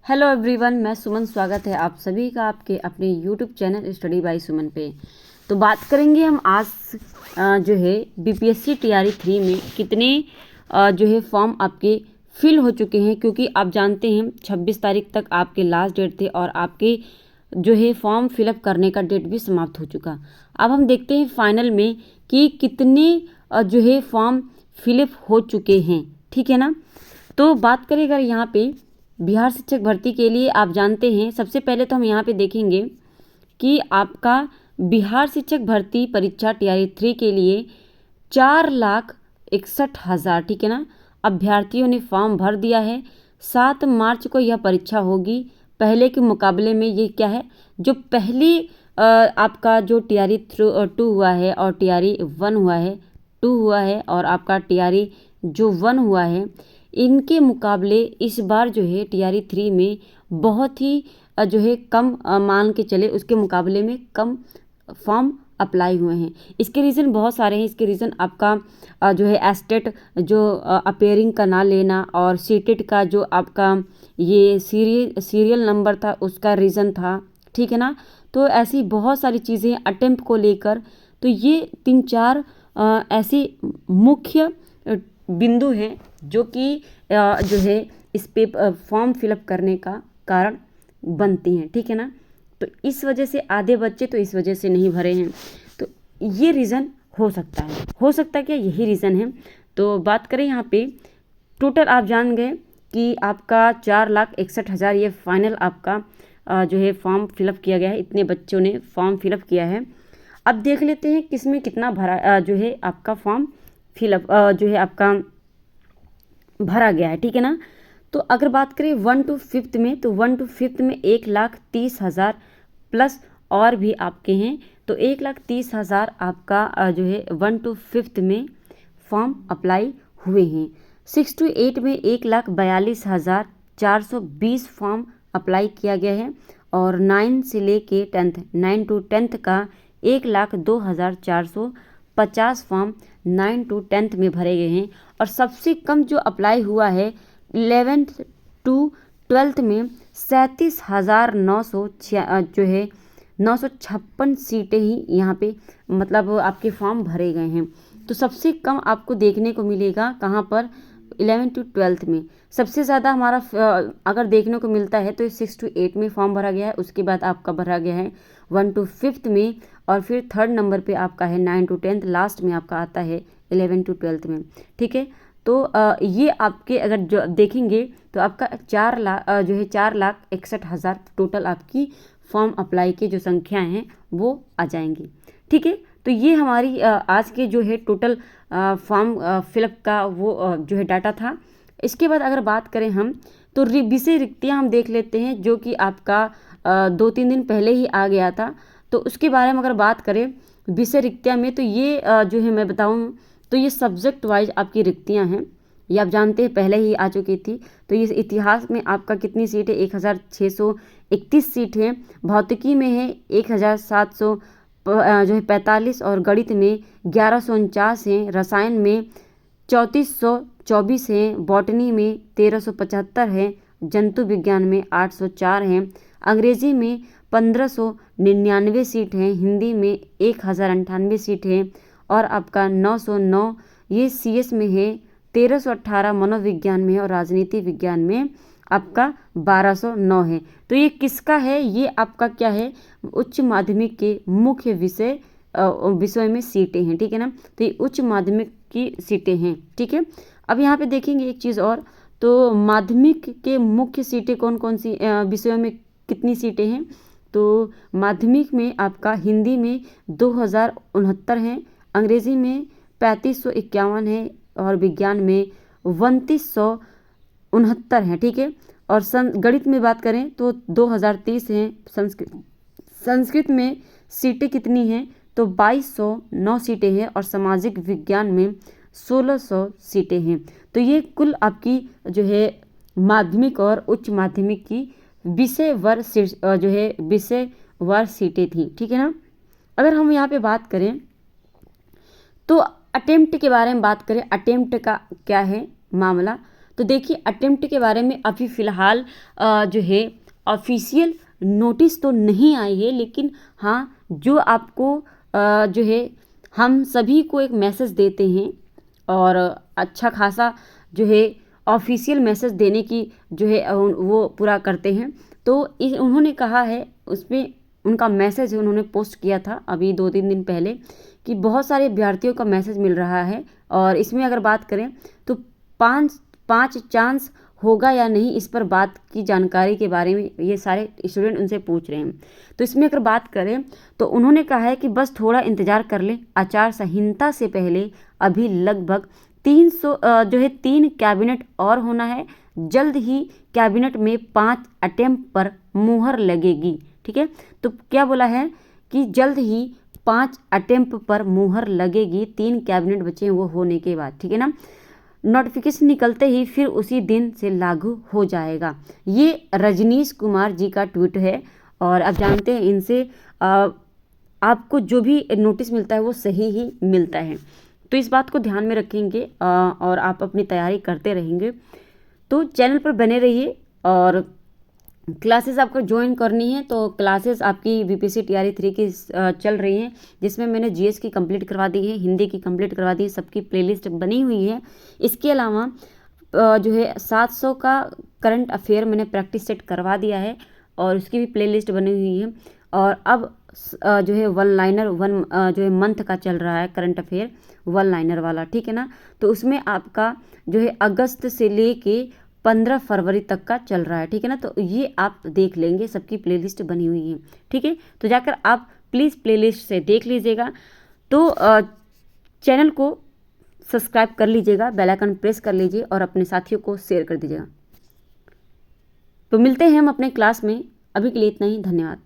Hello everyone, मैं सुमन। स्वागत है आप सभी का आपके अपने यूट्यूब चैनल स्टडी बाय सुमन पे। तो बात करेंगे हम आज जो है बीपीएससी टीआरई 3 में कितने जो है फॉर्म आपके फिल हो चुके हैं, क्योंकि आप जानते हैं 26 तारीख तक आपके लास्ट डेट थे और आपके जो है फॉर्म फिलअप करने का डेट भी समाप्त हो चुका। अब हम देखते हैं फाइनल में कि कितने जो है फॉर्म फिलअप हो चुके हैं, ठीक है ना। तो बात करें अगर यहाँ पे बिहार शिक्षक भर्ती के लिए, आप जानते हैं सबसे पहले तो हम यहाँ पे देखेंगे कि आपका बिहार शिक्षक भर्ती परीक्षा टीआरई 3 के लिए 4,61,000, ठीक है ना, अभ्यर्थियों ने फॉर्म भर दिया है। 7 मार्च को यह परीक्षा होगी। पहले के मुकाबले में ये क्या है, जो पहली आपका जो टीआरई 2 हुआ है और टीआरई 1 हुआ है, 2 हुआ है और आपका टीआरई जो 1 हुआ है, इनके मुकाबले इस बार जो है टीआरई 3 में बहुत ही जो है कम मान के चले, उसके मुकाबले में कम फॉर्म अप्लाई हुए हैं। इसके रीज़न बहुत सारे हैं। इसके रीज़न आपका जो है एस्टेट जो अपेयरिंग का ना लेना और सीटेट का जो आपका ये सीरियल नंबर था उसका रीज़न था, ठीक है ना। तो ऐसी बहुत सारी चीज़ें अटेम्प्ट को लेकर, तो ये 3-4 ऐसी मुख्य बिंदु हैं जो कि जो है इस पे फॉर्म फिलअप करने का कारण बनती हैं, ठीक है ना। तो इस वजह से आधे बच्चे तो इस वजह से नहीं भरे हैं। तो ये रीज़न हो सकता है क्या, यही रीज़न है। तो बात करें यहाँ पे टोटल आप जान गए कि आपका 4,61,000 ये फाइनल आपका जो है फॉर्म फिलअप किया गया है। इतने बच्चों ने फॉर्म फिलअप किया है। अब देख लेते हैं किसमें कितना भरा जो है आपका फॉर्म फिलअप जो है आपका भरा गया है, ठीक है ना। तो अगर बात करें 1 to 5th में, तो 1 to 5th में 1,30,000 प्लस और भी आपके हैं, तो 1,30,000 आपका जो है 1 to 5th में फॉर्म अप्लाई हुए हैं। 6 to 8 में 1,42,420 फॉर्म अप्लाई किया गया है और 9 से लेके 10th 9 to 10th का 1,02,450 फॉर्म 9 to 10th में भरे गए हैं। और सबसे कम जो अप्लाई हुआ है 11th to 12th में 37,900 जो है 956 सीटें ही यहाँ पे मतलब आपके फॉर्म भरे गए हैं। तो सबसे कम आपको देखने को मिलेगा कहाँ पर, 11 to 12th में। सबसे ज़्यादा हमारा अगर देखने को मिलता है तो 6 to 8 में फॉर्म भरा गया है, उसके बाद आपका भरा गया है 1 to 5th में, और फिर 3rd नंबर पे आपका है 9 to 10th, लास्ट में आपका आता है 11 to 12th में, ठीक है। तो ये आपके अगर जो देखेंगे तो आपका 4,61,000 टोटल आपकी फॉर्म अप्लाई की जो संख्याएं हैं वो आ जाएंगी, ठीक है। तो ये हमारी आज के जो है टोटल फॉर्म फिलअप का वो जो है डाटा था। इसके बाद अगर बात करें हम तो विषय रिक्तियाँ हम देख लेते हैं, जो कि आपका 2-3 दिन पहले ही आ गया था। तो उसके बारे में अगर बात करें विषय रिक्तियाँ में, तो ये जो है मैं बताऊँ तो ये सब्जेक्ट वाइज आपकी रिक्तियाँ हैं। ये आप जानते हैं पहले ही आ चुकी थी। तो ये इतिहास में आपका कितनी सीट है, 1,631 सीट है। भौतिकी में है 1,700 जो है 45 और गणित में 1,149 हैं। रसायन में 3,424 हैं। बॉटनी में 1,375 है। जंतु विज्ञान में 804 हैं। अंग्रेजी में 1,599 सीट हैं। हिंदी में 1,098 सीट है और आपका 909 ये सीएस में है। 1,318 मनोविज्ञान में है और राजनीति विज्ञान में आपका 1,209 है। तो ये किसका है, ये आपका क्या है, उच्च माध्यमिक के मुख्य विषय में सीटें हैं, ठीक है ना। तो ये उच्च माध्यमिक की सीटें हैं, ठीक है। अब यहाँ पे देखेंगे एक चीज़ और, तो माध्यमिक के मुख्य सीटें कौन कौन सी विषयों में कितनी सीटें हैं। तो माध्यमिक में आपका हिंदी में 2,069 हैं। अंग्रेजी में 3,551 है और विज्ञान में 2,169 हैं, ठीक है। और गणित में बात करें तो 2,030 हैं। संस्कृत में सीटें कितनी हैं, तो 2,209 सीटें हैं और सामाजिक विज्ञान में 1,600 सीटें हैं। तो ये कुल आपकी जो है माध्यमिक और उच्च माध्यमिक की विषयवार सीटें थी, ठीक है ना। अगर हम यहाँ पे बात करें तो अटेम्प्ट के बारे में बात करें, अटेम्प्ट का क्या है मामला, तो देखिए अटेम्प्ट के बारे में अभी फ़िलहाल जो है ऑफिशियल नोटिस तो नहीं आई है, लेकिन हाँ जो आपको जो है हम सभी को एक मैसेज देते हैं और अच्छा खासा जो है ऑफिशियल मैसेज देने की जो है वो पूरा करते हैं। तो उन्होंने कहा है, उसमें उनका मैसेज उन्होंने पोस्ट किया था अभी 2-3 दिन पहले कि बहुत सारे अभ्यर्थियों का मैसेज मिल रहा है और इसमें अगर बात करें तो 5 चांस होगा या नहीं, इस पर बात की जानकारी के बारे में ये सारे स्टूडेंट उनसे पूछ रहे हैं। तो इसमें अगर बात करें तो उन्होंने कहा है कि बस थोड़ा इंतज़ार कर लें, आचार संहिता से पहले अभी लगभग 300 जो है 3 कैबिनेट और होना है। जल्द ही कैबिनेट में 5 अटेम्प्ट पर मुहर लगेगी। ठीक है, तो क्या बोला है कि जल्द ही 5 अटेम्प्ट पर मुहर लगेगी, 3 कैबिनेट बचे हैं वो होने के बाद। ठीक है ना, नोटिफिकेशन निकलते ही फिर उसी दिन से लागू हो जाएगा। ये रजनीश कुमार जी का ट्वीट है और आप जानते हैं इनसे आपको जो भी नोटिस मिलता है वो सही ही मिलता है। तो इस बात को ध्यान में रखेंगे और आप अपनी तैयारी करते रहेंगे। तो चैनल पर बने रहिए और क्लासेस आपको ज्वाइन करनी है तो क्लासेस आपकी बीपीएससी टीआरई 3 की चल रही हैं, जिसमें मैंने जीएस की कंप्लीट करवा दी है, हिंदी की कंप्लीट करवा दी है, सबकी प्लेलिस्ट बनी हुई है। इसके अलावा जो है 700 का करंट अफेयर मैंने प्रैक्टिस सेट करवा दिया है और उसकी भी प्लेलिस्ट बनी हुई है। और अब जो है वन लाइनर जो है मंथ का चल रहा है करंट अफेयर वन लाइनर वाला। ठीक है ना, तो उसमें आपका जो है अगस्त से लेके 15 फरवरी तक का चल रहा है। ठीक है ना, तो ये आप देख लेंगे, सबकी प्लेलिस्ट बनी हुई है। ठीक है, तो जाकर आप प्लीज़ प्लेलिस्ट से देख लीजिएगा। तो चैनल को सब्सक्राइब कर लीजिएगा, बेल आइकन प्रेस कर लीजिए और अपने साथियों को शेयर कर दीजिएगा। तो मिलते हैं हम अपने क्लास में, अभी के लिए इतना ही, धन्यवाद।